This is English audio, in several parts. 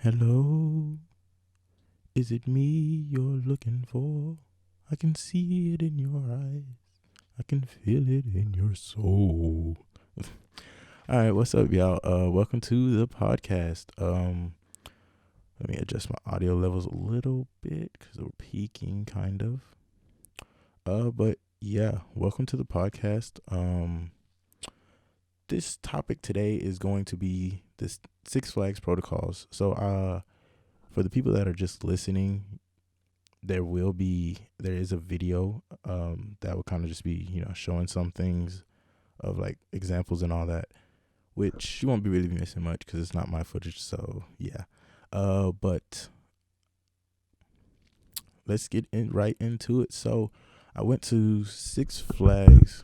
Hello, is it me you're looking for? I can see it in your eyes. I can feel it in your soul. All right, what's up, y'all? Welcome to the podcast. Let me adjust my audio levels a little bit because we're peaking, kind of. But yeah, welcome to the podcast. This topic today is going to be this Six Flags protocols. So, for the people that are just listening, there is a video that will kind of just be showing some things of like examples and all that, which you won't be really missing much because it's not my footage. So yeah, but let's get right into it. So I went to Six Flags,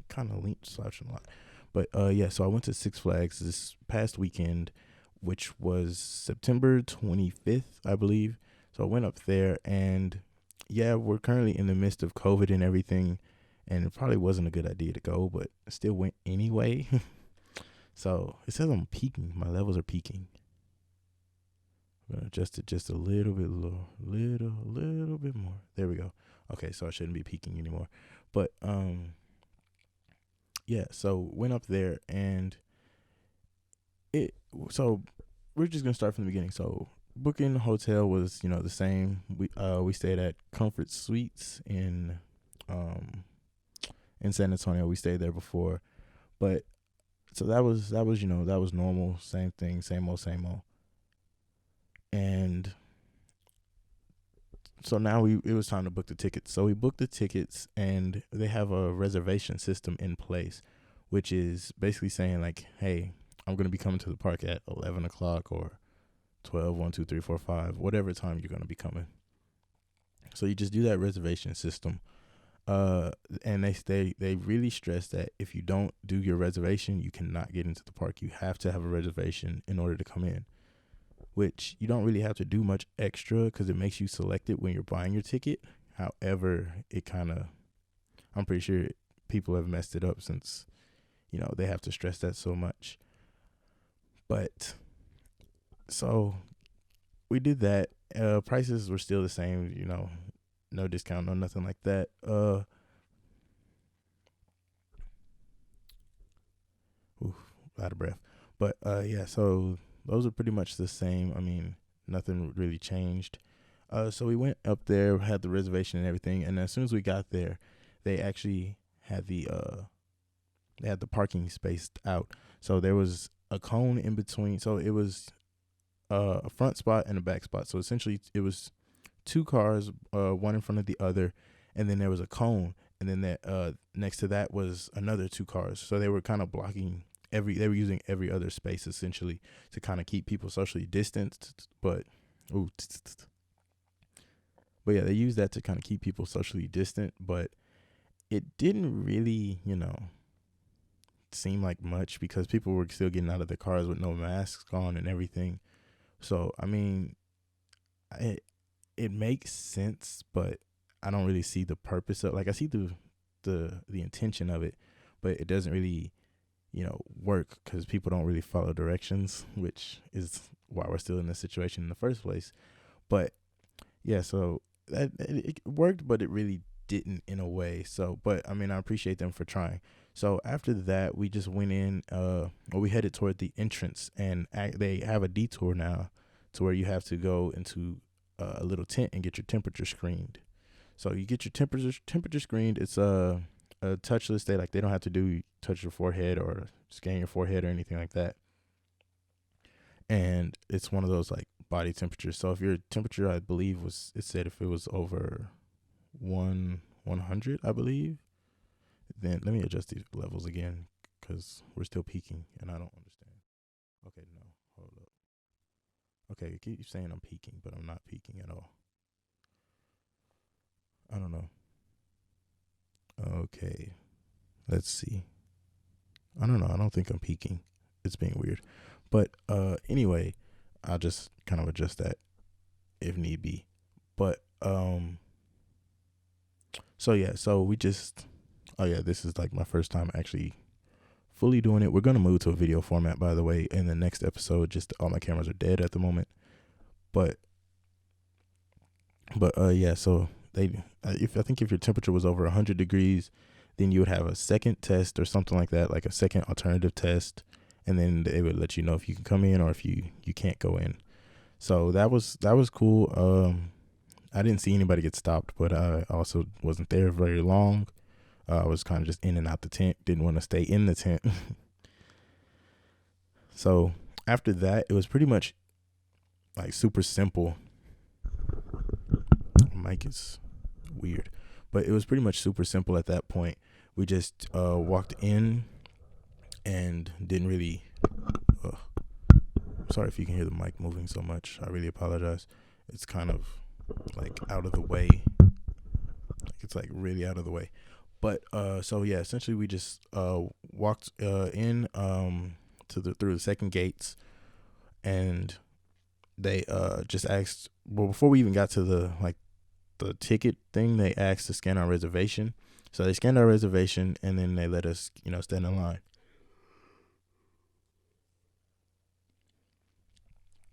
kind of linked slouching a lot, but yeah. So I went to Six Flags this past weekend, which was September 25th, I believe. So I went up there, and yeah, we're currently in the midst of COVID and everything, and it probably wasn't a good idea to go, but I still went anyway. So it says I'm peaking. My levels are peaking. I'm gonna adjust it just a little bit low, little bit more. There we go. Okay, so I shouldn't be peaking anymore. But yeah. So went up there, and so we're just gonna start from the beginning. So booking the hotel was the same. We stayed at Comfort Suites in San Antonio. We stayed there before, but so that was that was normal. Same thing, same old, same old. And so now it was time to book the tickets. So we booked the tickets, and they have a reservation system in place, which is basically saying like, hey, I'm going to be coming to the park at 11 o'clock or 12, 1, 2, 3, 4, 5, whatever time you're going to be coming. So you just do that reservation system. And they really stress that if you don't do your reservation, you cannot get into the park. You have to have a reservation in order to come in, which you don't really have to do much extra because it makes you select it when you're buying your ticket. However, I'm pretty sure people have messed it up since, they have to stress that so much. But so we did that. Prices were still the same, no discount, no nothing like that. Out of breath. But yeah, so those are pretty much the same. I mean, nothing really changed. So we went up there, had the reservation and everything, and as soon as we got there, they actually had the parking spaced out. So there was a cone in between. So it was a front spot and a back spot. So essentially, it was two cars, one in front of the other, and then there was a cone, and then that next to that was another two cars. So they were kind of blocking they were using every other space essentially to kind of keep people socially distanced. But yeah, they used that to kind of keep people socially distant, but it didn't really, seem like much because people were still getting out of their cars with no masks on and everything. So, I mean, it makes sense, but I don't really see the purpose of, like, I see the intention of it, but it doesn't really, work because people don't really follow directions, which is why we're still in this situation in the first place. But yeah, so that it worked, but it really didn't in a way. So, but I mean, I appreciate them for trying. So after that, we just went in, we headed toward the entrance, and they have a detour now to where you have to go into a little tent and get your temperature screened. So you get your temperature screened. It's a touchless. They don't have to touch your forehead or scan your forehead or anything like that. And it's one of those like body temperatures. So if your temperature, I believe it said if it was over 100, I believe, then let me adjust these levels again because we're still peaking and I don't understand. Okay, no, hold up. Okay, you keep saying I'm peaking, but I'm not peaking at all. I don't know. Okay, let's see. I don't know. I don't think I'm peaking. It's being weird. But anyway, I'll just kind of adjust that if need be. But so yeah, so we just this is like my first time actually fully doing it. We're gonna move to a video format, by the way, in the next episode. Just all my cameras are dead at the moment, but yeah. So if I think if your temperature was over 100 degrees, then you would have a second test or something like that, like a second alternative test, and then they would let you know if you can come in or if you can't go in. So that was cool. I didn't see anybody get stopped, but I also wasn't there very long. I was kind of just in and out the tent. Didn't want to stay in the tent. So after that, it was pretty much like super simple. Mic is weird, but it was pretty much super simple at that point. We just walked in and didn't really. Sorry if you can hear the mic moving so much. I really apologize. It's kind of like out of the way. Like it's like really out of the way. But so yeah, essentially we just walked in through the second gates, and they just asked. Well, before we even got to the ticket thing, they asked to scan our reservation. So they scanned our reservation, and then they let us, stand in line.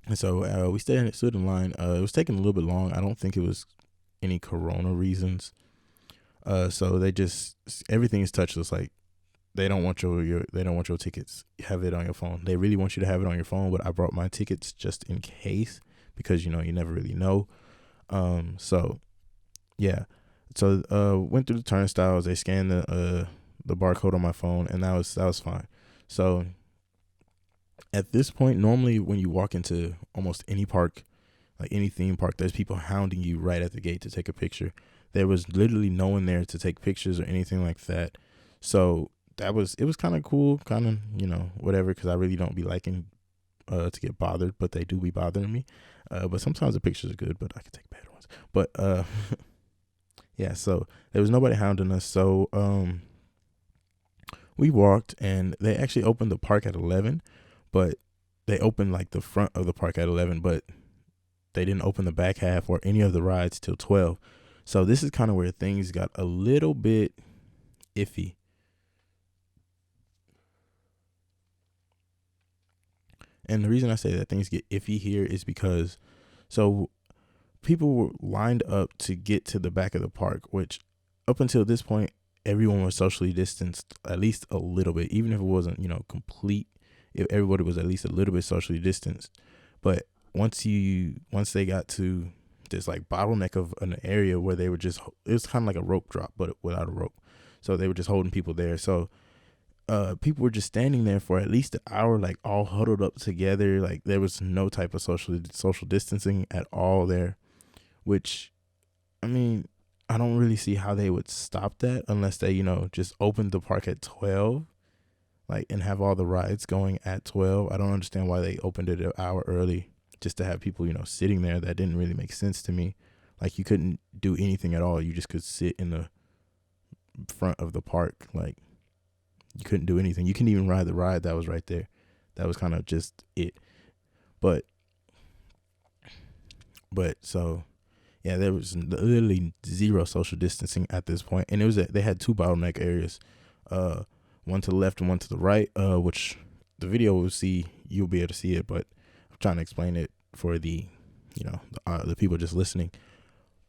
And so we stood in line. It was taking a little bit long. I don't think it was any corona reasons. So they just, everything is touchless. Like they don't want your tickets. Have it on your phone. They really want you to have it on your phone, but I brought my tickets just in case, because you never really know. So yeah. So went through the turnstiles. They scanned the barcode on my phone, and that was fine. So at this point, normally when you walk into almost any park, like any theme park, there's people hounding you right at the gate to take a picture. There was literally no one there to take pictures or anything like that. So it was kind of cool, kind of, whatever, because I really don't be liking to get bothered, but they do be bothering me. But sometimes the pictures are good, but I could take bad ones. But yeah, so there was nobody hounding us. So we walked, and they actually opened the park at 11, but they opened like the front of the park at 11, but they didn't open the back half or any of the rides till 12. So this is kind of where things got a little bit iffy. And the reason I say that things get iffy here is because so people were lined up to get to the back of the park, which up until this point, everyone was socially distanced at least a little bit, even if it wasn't, complete. If everybody was at least a little bit socially distanced. But once they got to this like bottleneck of an area where they were it was kind of like a rope drop, but without a rope. So they were just holding people there. So people were just standing there for at least an hour, like all huddled up together. Like there was no type of social distancing at all there, which, I mean, I don't really see how they would stop that unless they, just opened the park at 12. Like, and have all the rides going at 12. I don't understand why they opened it an hour early just to have people, sitting there. That didn't really make sense to me. Like, you couldn't do anything at all. You just could sit in the front of the park. Like, you couldn't do anything. You couldn't even ride the ride that was right there. That was kind of just it. But so, yeah, there was literally zero social distancing at this point. And they had two bottleneck areas. One to the left and one to the right, which the video you'll be able to see it, but I'm trying to explain it for the people just listening.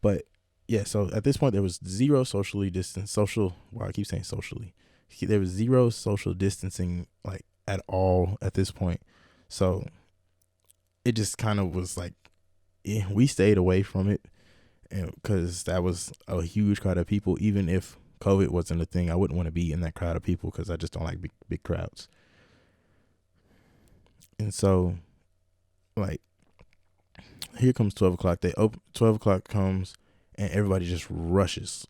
But yeah, so at this point there was zero socially distanced I keep saying socially. There was zero social distancing like at all at this point. So it just kind of was like, we stayed away from it, because that was a huge crowd of people. Even if COVID wasn't a thing, I wouldn't want to be in that crowd of people because I just don't like big crowds. And so, like, here comes 12 o'clock. 12 o'clock comes, and everybody just rushes,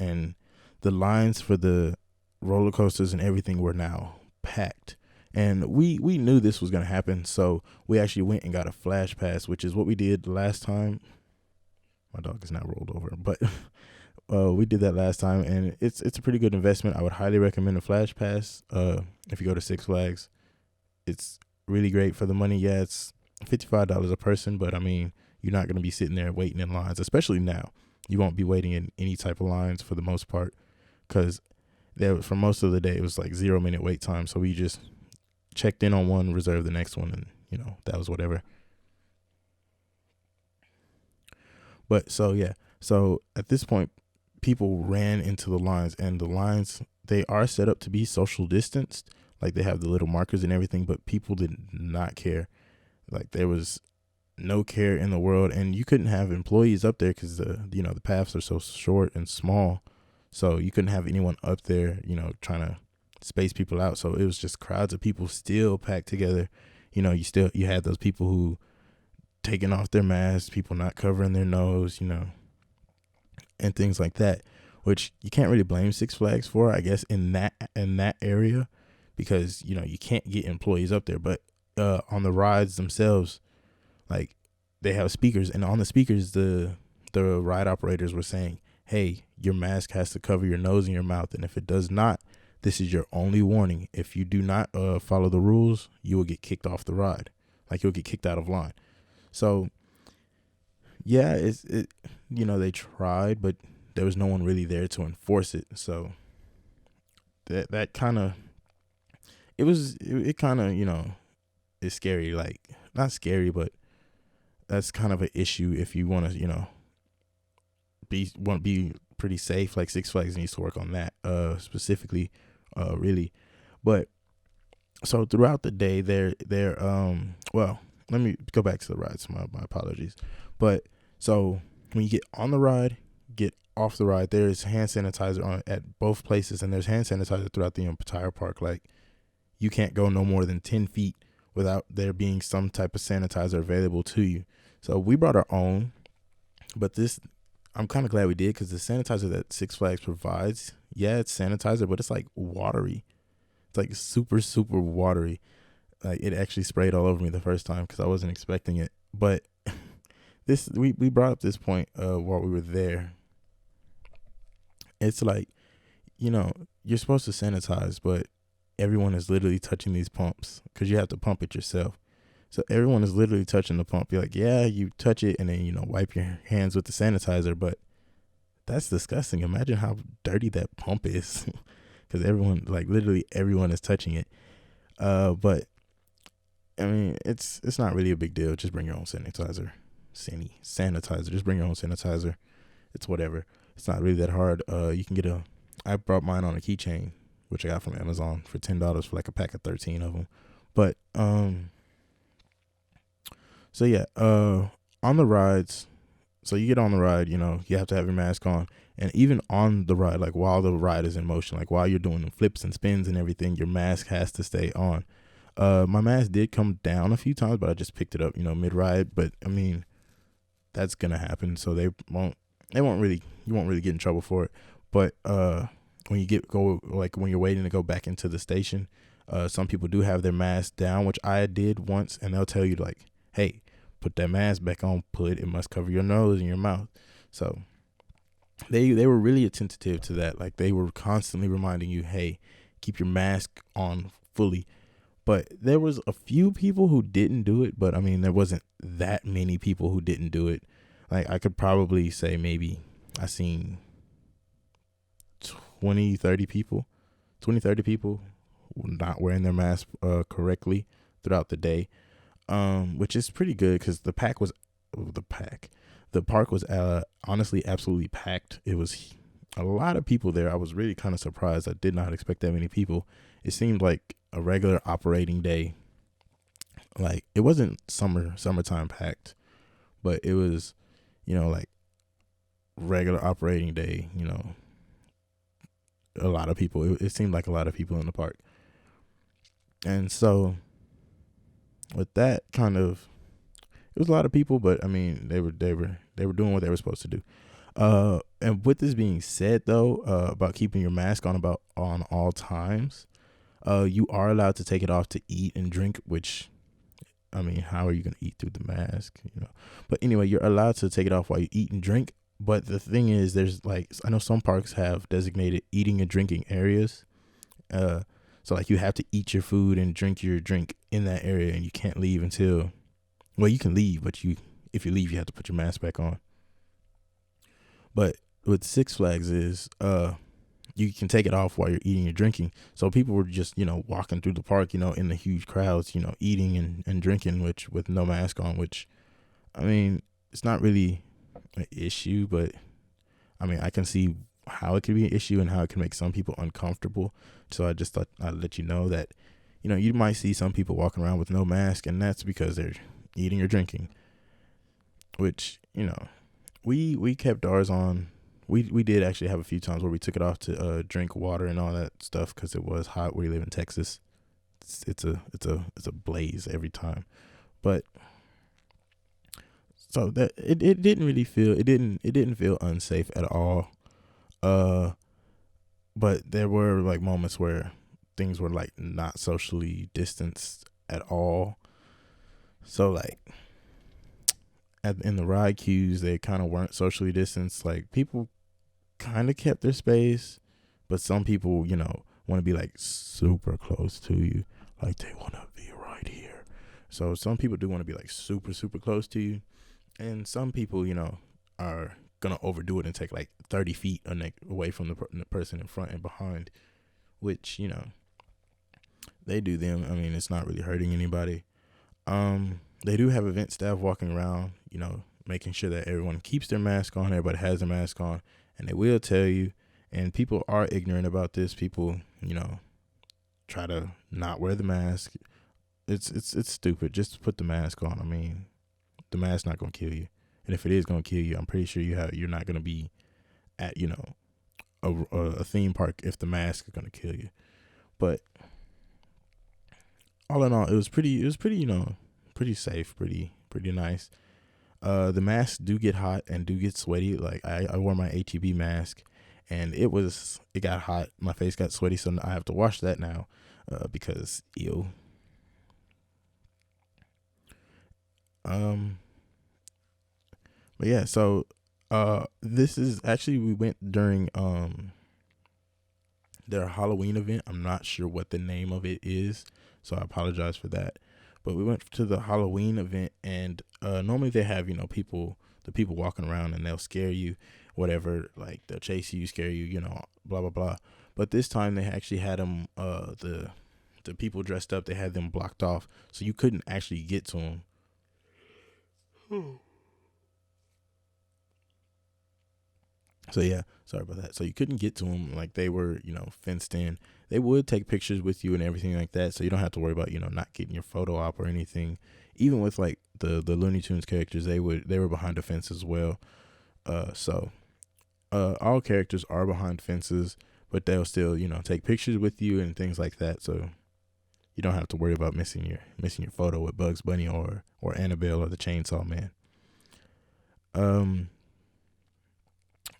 and the lines for the roller coasters and everything were now packed. And we knew this was going to happen, so we actually went and got a flash pass, which is what we did last time. My dog is now rolled over, but we did that last time, and it's a pretty good investment. I would highly recommend a flash pass. If you go to Six Flags, it's really great for the money. Yeah, it's $55 a person, but I mean, you're not going to be sitting there waiting in lines, especially now. You won't be waiting in any type of lines for the most part, because there for most of the day it was like 0 minute wait time. So we just checked in on one, reserved the next one, and that was whatever. But so yeah, so at this point, people ran into the lines, and the lines, they are set up to be social distanced. Like they have the little markers and everything, but people did not care. Like there was no care in the world, and you couldn't have employees up there because the paths are so short and small. So you couldn't have anyone up there, trying to space people out. So it was just crowds of people still packed together. You had those people who taking off their masks, people not covering their nose, and things like that, which you can't really blame Six Flags for, I guess, in that area, because you can't get employees up there. But on the rides themselves, like they have speakers, and on the speakers, the ride operators were saying, hey, your mask has to cover your nose and your mouth, and if it does not, this is your only warning. If you do not follow the rules, you will get kicked off the ride. Like you'll get kicked out of line. So yeah, they tried, but there was no one really there to enforce it. So that kind of, it kind of, is scary. Like not scary, but that's kind of an issue if you want to, be pretty safe. Like Six Flags needs to work on that specifically, really. But so throughout the day, well, let me go back to the rides. My apologies. But so when you get on the ride, get off the ride, there's hand sanitizer at both places, and there's hand sanitizer throughout the entire park. Like you can't go no more than 10 feet without there being some type of sanitizer available to you. So we brought our own, but I'm kind of glad we did, because the sanitizer that Six Flags provides, yeah, it's sanitizer, but it's like watery. It's like super, super watery. Like it actually sprayed all over me the first time because I wasn't expecting it. But we brought up this point while we were there. It's like, you're supposed to sanitize, but everyone is literally touching these pumps because you have to pump it yourself. So everyone is literally touching the pump. You're like, yeah, you touch it and then, wipe your hands with the sanitizer, but that's disgusting. Imagine how dirty that pump is because everyone, like literally everyone is touching it. But I mean, it's not really a big deal. Just bring your own sanitizer. Sanitizer. Just bring your own sanitizer. It's whatever. It's not really that hard. You can get I brought mine on a keychain, which I got from Amazon for $10 for like a pack of 13 of them. But so yeah, on the rides, so you get on the ride, you have to have your mask on, and even on the ride, like while the ride is in motion, like while you're doing the flips and spins and everything, your mask has to stay on. My mask did come down a few times, but I just picked it up, mid ride. But I mean, that's gonna happen, so you won't really get in trouble for it. But when when you're waiting to go back into the station, some people do have their mask down, which I did once, and they'll tell you like, hey, put that mask back on, it must cover your nose and your mouth. So they were really attentive to that. Like they were constantly reminding you, hey, keep your mask on fully. But there was a few people who didn't do it, but I mean, there wasn't that many people who didn't do it. Like I could probably say maybe I seen 20, 30 people not wearing their mask correctly throughout the day, which is pretty good because the park was honestly absolutely packed. It was a lot of people there. I was really kind of surprised. I did not expect that many people. It seemed like a regular operating day. Like it wasn't summertime packed, but it was, like regular operating day, a lot of people. It seemed like a lot of people in the park. And so with that it was a lot of people, but I mean, they were doing what they were supposed to do. And with this being said though, about keeping your mask on all times, you are allowed to take it off to eat and drink, which, I mean, how are you going to eat through the mask, But anyway, you're allowed to take it off while you eat and drink. But the thing is, there's I know some parks have designated eating and drinking areas. So like you have to eat your food and drink your drink in that area, and you can't leave until, well, you can leave, but if you leave, you have to put your mask back on. But with Six Flags is, you can take it off while you're eating or drinking. So people were just, walking through the park, in the huge crowds, eating and drinking, which with no mask on, which, I mean, it's not really an issue, but I mean, I can see how it could be an issue and how it can make some people uncomfortable. So I just thought I'd let you know that, you might see some people walking around with no mask, and that's because they're eating or drinking, which, we kept ours on. We did actually have a few times where we took it off to drink water and all that stuff because it was hot where we live in Texas. It's a blaze every time, but so that it didn't really feel it didn't feel unsafe at all. But there were like moments where things were like not socially distanced at all. So like in the ride queues, they kind of weren't socially distanced. Like people kind of kept their space, but some people, want to be like super close to you, like they want to be right here. So some people do want to be like super, super close to you, and some people, are gonna overdo it and take like 30 feet away from the person in front and behind, which they do them. I mean, it's not really hurting anybody. They do have event staff walking around, making sure that everyone keeps their mask on, everybody has their mask on, and they will tell you. And people are ignorant about this. People, try to not wear the mask. It's stupid. Just put the mask on. I mean, the mask's not gonna kill you, and if it is gonna kill you, I'm pretty sure you're not gonna be at a theme park if the mask is gonna kill you. But all in all, it was pretty pretty safe, pretty nice. The masks do get hot and do get sweaty. Like I wore my HEB mask, and it got hot. My face got sweaty, so I have to wash that now because ew. But yeah, so this is actually, we went during their Halloween event. I'm not sure what the name of it is, so I apologize for that. But we went to the Halloween event, and normally they have, the people walking around, and they'll scare you, whatever, like they'll chase you, scare you, blah, blah, blah. But this time they actually had them, the people dressed up, they had them blocked off, so you couldn't actually get to them. So yeah, sorry about that. So you couldn't get to them, like they were, fenced in. They would take pictures with you and everything like that, so you don't have to worry about, not getting your photo op or anything. Even with like the Looney Tunes characters, they were behind the fence as well. So all characters are behind fences, but they'll still, take pictures with you and things like that. So you don't have to worry about missing your photo with Bugs Bunny or Annabelle or the Chainsaw Man.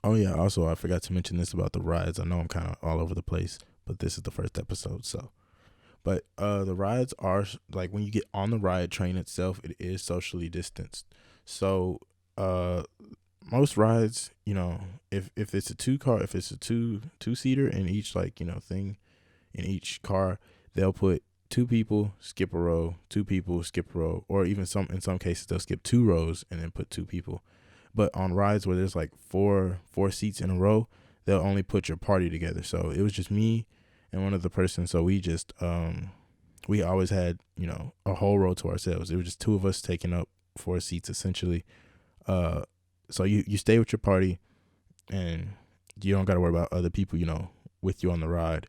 Oh yeah, also I forgot to mention this about the rides. I know I'm kind of all over the place, but this is the first episode, so. But the rides are, like, when you get on the ride train itself, it is socially distanced. So most rides, if it's a two-seater in each, like, thing in each car, they'll put 2 people, skip a row, 2 people, skip a row, or even in some cases they'll skip 2 rows and then put 2 people. But on rides where there's like four seats in a row, they'll only put your party together. So it was just me and one other person. So we just we always had, a whole row to ourselves. It was just 2 of us taking up 4 seats essentially. So you stay with your party, and you don't got to worry about other people, with you on the ride,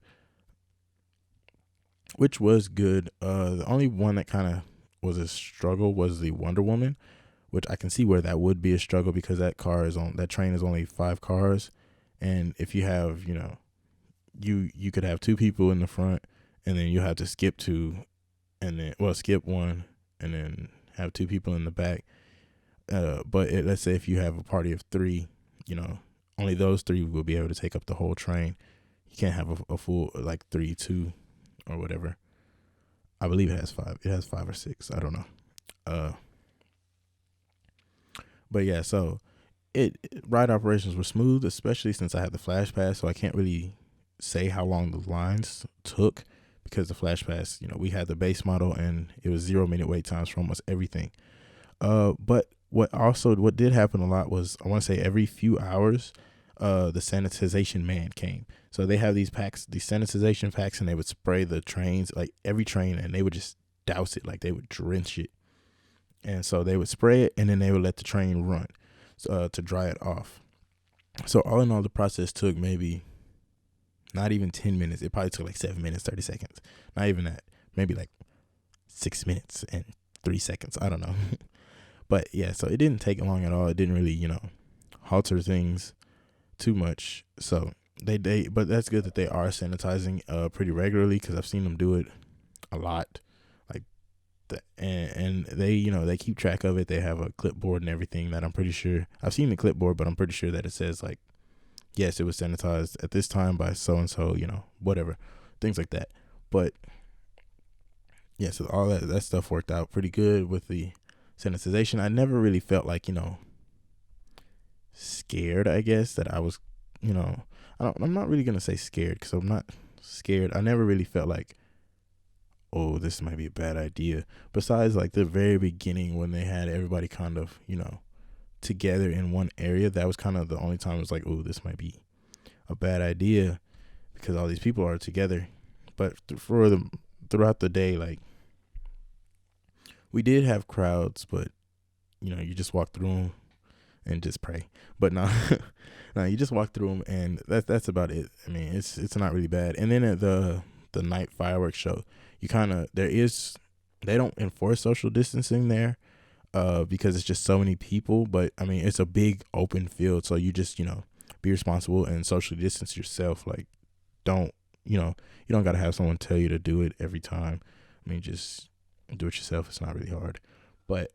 which was good. The only one that kind of was a struggle was the Wonder Woman, which I can see where that would be a struggle because that train is only 5 cars. And if you have, you could have 2 people in the front, and then you have to skip 2 and then, skip 1 and then have 2 people in the back. But let's say if you have a party of 3, only those 3 will be able to take up the whole train. You can't have a full, like 3, 2 or whatever. I believe it has 5. It has 5 or 6. I don't know. But yeah, so ride operations were smooth, especially since I had the Flash Pass, so I can't really say how long the lines took because the Flash Pass, we had the base model and it was 0-minute wait times for almost everything. But what did happen a lot was, I want to say every few hours, the sanitization man came. So they have these packs, these sanitization packs, and they would spray the trains, like every train, and they would just douse it, like they would drench it. And so they would spray it, and then they would let the train run to dry it off. So all in all, the process took maybe not even 10 minutes. It probably took like 7 minutes, 30 seconds. Not even that. Maybe like 6 minutes and 3 seconds. I don't know. But yeah, so it didn't take long at all. It didn't really, halter things too much. So but that's good that they are sanitizing pretty regularly, because I've seen them do it a lot. Like and they, they keep track of it. They have a clipboard and everything that I'm pretty sure, I've seen the clipboard, but I'm pretty sure that it says like, yes, it was sanitized at this time by so and so, whatever, things like that. But yeah, so all that stuff worked out pretty good with the sanitization. I never really felt like, scared, I guess, that I was, I'm not really gonna say scared, because I'm not scared. I never really felt like, oh, this might be a bad idea. Besides like the very beginning, when they had everybody kind of, together in one area, that was kind of the only time it was like, oh, this might be a bad idea, because all these people are together. But throughout the day, like, we did have crowds, but you just walk through them and just pray. But no, no, you just walk through them, and that's about it. I mean, it's not really bad. And then at the night fireworks show, they don't enforce social distancing there, because it's just so many people. But I mean, it's a big open field, so you just be responsible and socially distance yourself. Like, you don't gotta have someone tell you to do it every time. I mean, just do it yourself. It's not really hard. But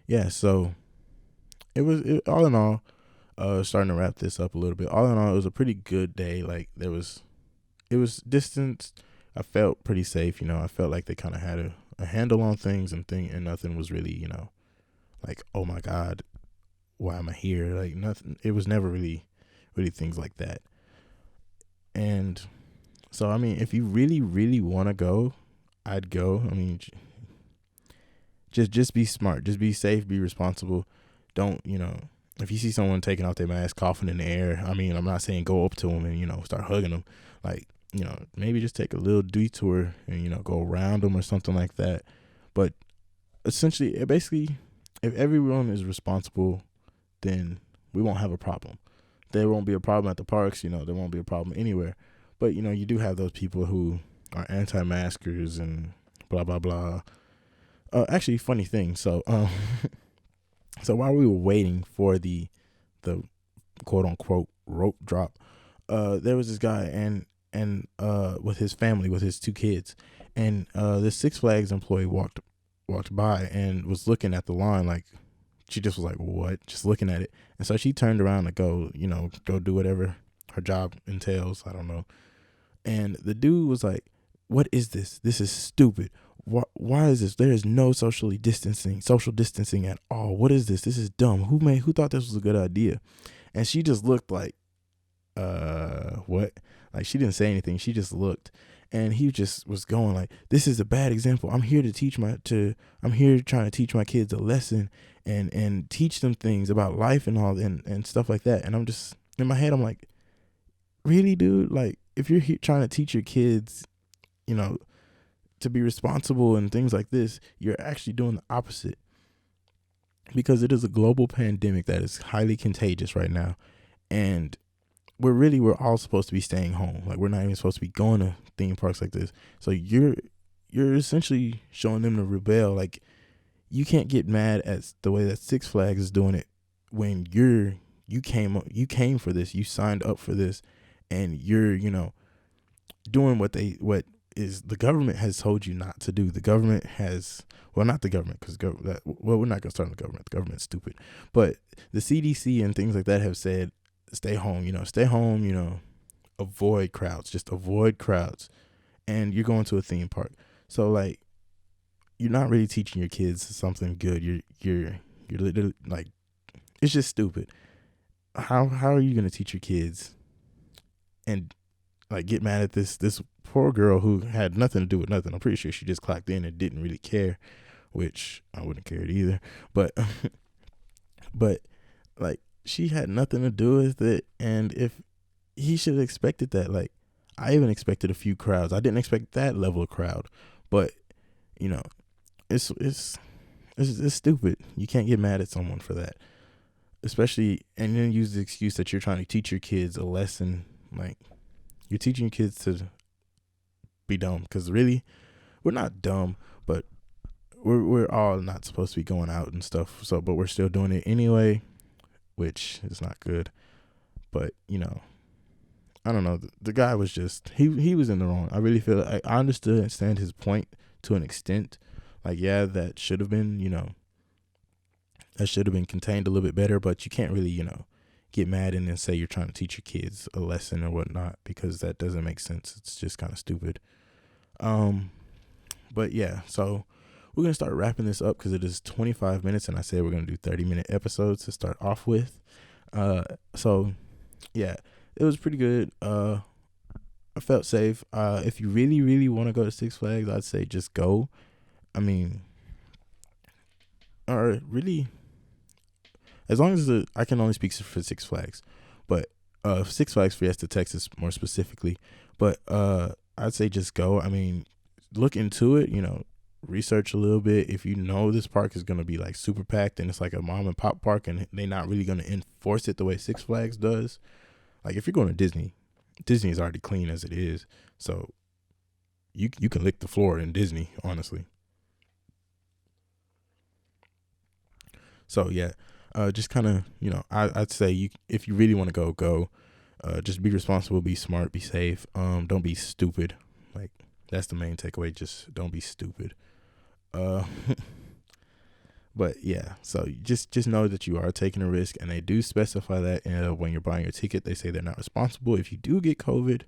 yeah, so all in all, starting to wrap this up a little bit, all in all, it was a pretty good day. Like, it was distanced. I felt pretty safe. I felt like they kind of had a handle on things, and nothing was really, like, oh my God, why am I here? Like, nothing. It was never really things like that. And so, I mean, if you really, really want to go, I'd go. I mean, just be smart, just be safe, be responsible. Don't, if you see someone taking off their mask, coughing in the air, I mean, I'm not saying go up to them and, start hugging them. Like, maybe just take a little detour and, go around them or something like that. But essentially, basically, if everyone is responsible, then we won't have a problem. There won't be a problem at the parks, there won't be a problem anywhere. But, you do have those people who are anti-maskers and blah, blah, blah. Actually, funny thing. So, so while we were waiting for the quote unquote rope drop, there was this guy and with his family, with his 2 kids, and this Six Flags employee walked by and was looking at the line. Like, she just was like, what? Just looking at it. And so she turned around to go do whatever her job entails. I don't know. And the dude was like, what is this? This is stupid. Why is this? There is no social distancing at all. What is this? This is dumb. Who thought this was a good idea? And she just looked like, what? Like, she didn't say anything. She just looked. And he just was going like, this is a bad example. I'm here trying to teach my kids a lesson and teach them things about life and all and stuff like that. And I'm just, in my head, I'm like, really, dude? Like, if you're trying to teach your kids, to be responsible and things like this, you're actually doing the opposite, because it is a global pandemic that is highly contagious right now. And we're all supposed to be staying home. Like, we're not even supposed to be going to theme parks like this. So you're essentially showing them to rebel. Like, you can't get mad at the way that Six Flags is doing it when you came for this, you signed up for this, and you're, doing what is the government has told you not to do. The government has, well, not the government, because we're not going to start on the government. The government's stupid. But the CDC and things like that have said, stay home, avoid crowds, just avoid crowds. And you're going to a theme park. So, like, you're not really teaching your kids something good. You're literally, like, it's just stupid. How are you going to teach your kids and, like, get mad at this poor girl who had nothing to do with nothing? I'm pretty sure she just clocked in and didn't really care, which I wouldn't care either. But like, she had nothing to do with it, and if he should have expected that. Like, I even expected a few crowds. I didn't expect that level of crowd, but you know, it's stupid. You can't get mad at someone for that, especially, and then use the excuse that you're trying to teach your kids a lesson. Like, you're teaching your kids to be dumb, because really, we're not dumb, but we're all not supposed to be going out and stuff. So, but we're still doing it anyway, which is not good. But I don't know. The guy was just he was in the wrong. I really feel I understand his point to an extent. Like, yeah, that should have been that should have been contained a little bit better. But you can't really get mad and then say you're trying to teach your kids a lesson or whatnot, because that doesn't make sense. It's just kind of stupid. But yeah, so we're gonna start wrapping this up because it is 25 minutes, and I said we're gonna do 30-minute episodes to start off with. So yeah, it was pretty good. I felt safe. If you really, really want to go to Six Flags, I'd say just go. I mean, or really, as long as I can only speak for Six Flags, but Six Flags Fiesta Texas more specifically. But I'd say just go. I mean, look into it. Research a little bit. If this park is gonna be like super packed and it's like a mom and pop park, and they're not really gonna enforce it the way Six Flags does. Like, if you're going to Disney is already clean as it is, so you can lick the floor in Disney, honestly. So yeah, just kind of I'd say if you really want to go. Just be responsible, be smart, be safe. Don't be stupid. Like, that's the main takeaway. Just don't be stupid. But yeah, so just know that you are taking a risk, and they do specify that when you're buying your ticket. They say they're not responsible if you do get COVID,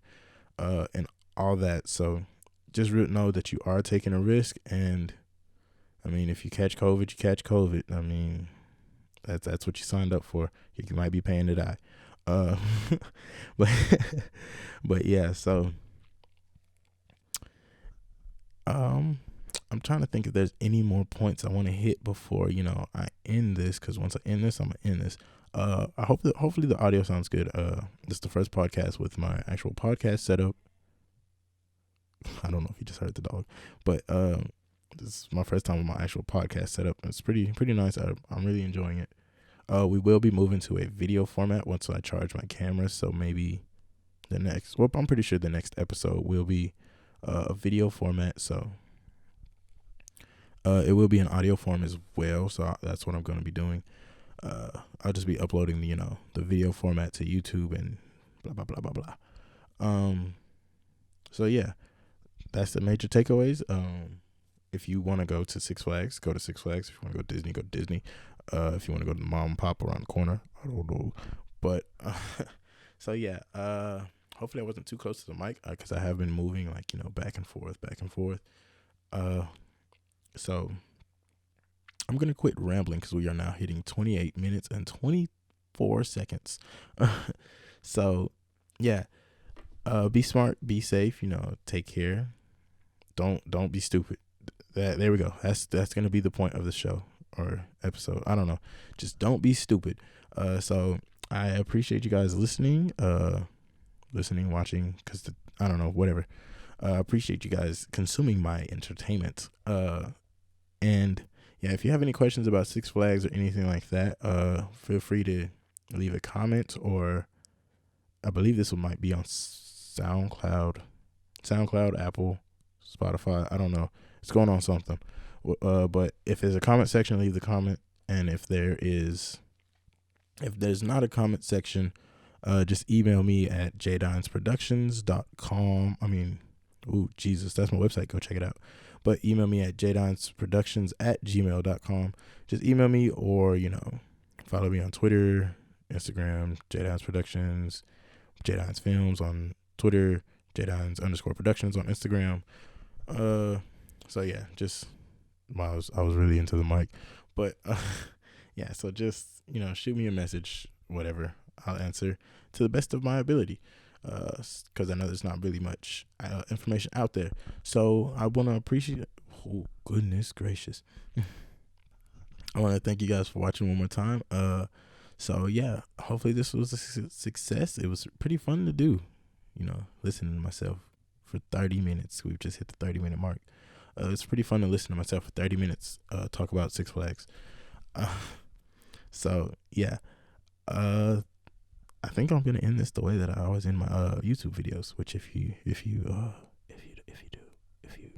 and all that. So just know that you are taking a risk, and I mean, if you catch COVID, you catch COVID. I mean, that's what you signed up for. You might be paying to die. But but yeah, so I'm trying to think if there's any more points I want to hit before I end this, because once I end this, I'm gonna end this. Hopefully the audio sounds good. This is the first podcast with my actual podcast setup. I don't know if you just heard the dog, but this is my first time with my actual podcast setup. It's pretty nice. I'm really enjoying it. We will be moving to a video format once I charge my camera, so maybe I'm pretty sure the next episode will be a video format, so it will be in audio form as well, so that's what I'm going to be doing. I'll just be uploading the video format to YouTube and blah blah blah blah blah. So yeah, that's the major takeaways. If you want to go to Six Flags, go to Six Flags. If you want to go to Disney, go to Disney. If you want to go to the mom and pop around the corner, I don't know. But so yeah, hopefully I wasn't too close to the mic, because I have been moving back and forth. So I'm gonna quit rambling, because we are now hitting 28 minutes and 24 seconds. So yeah, be smart, be safe. Take care. Don't be stupid. There we go. That's gonna be the point of the show or episode. I don't know. Just don't be stupid. So I appreciate you guys listening, watching, because I don't know, whatever. I appreciate you guys consuming my entertainment. And yeah, if you have any questions about Six Flags or anything like that, feel free to leave a comment, or I believe this one might be on SoundCloud, Apple, Spotify. I don't know. It's going on something. But if there's a comment section, leave the comment. And if there's not a comment section, just email me at jdinesproductions.com. I mean, Jesus, that's my website. Go check it out. But email me at jdinesproductions@gmail.com. Just email me, or, follow me on Twitter, Instagram, jdinesproductions, jdinesfilms on Twitter, jdines_productions on Instagram. So yeah, just I was really into the mic, but yeah, so just shoot me a message, whatever. I'll answer to the best of my ability, because I know there's not really much information out there. So I want to appreciate. Oh, goodness gracious! I want to thank you guys for watching one more time. So yeah, hopefully this was a success. It was pretty fun to do, listening to myself for 30 minutes. We've just hit the 30-minute mark. It's pretty fun to listen to myself for 30 minutes talk about Six Flags. So yeah, I think I'm gonna end this the way that I always end my YouTube videos. Which if you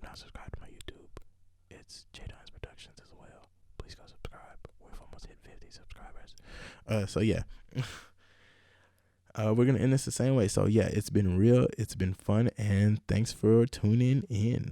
not subscribe to my YouTube, it's J-Don's Productions as well. Please go subscribe. We've almost hit 50 subscribers. So yeah. We're gonna end this the same way. So yeah, it's been real, it's been fun, and thanks for tuning in.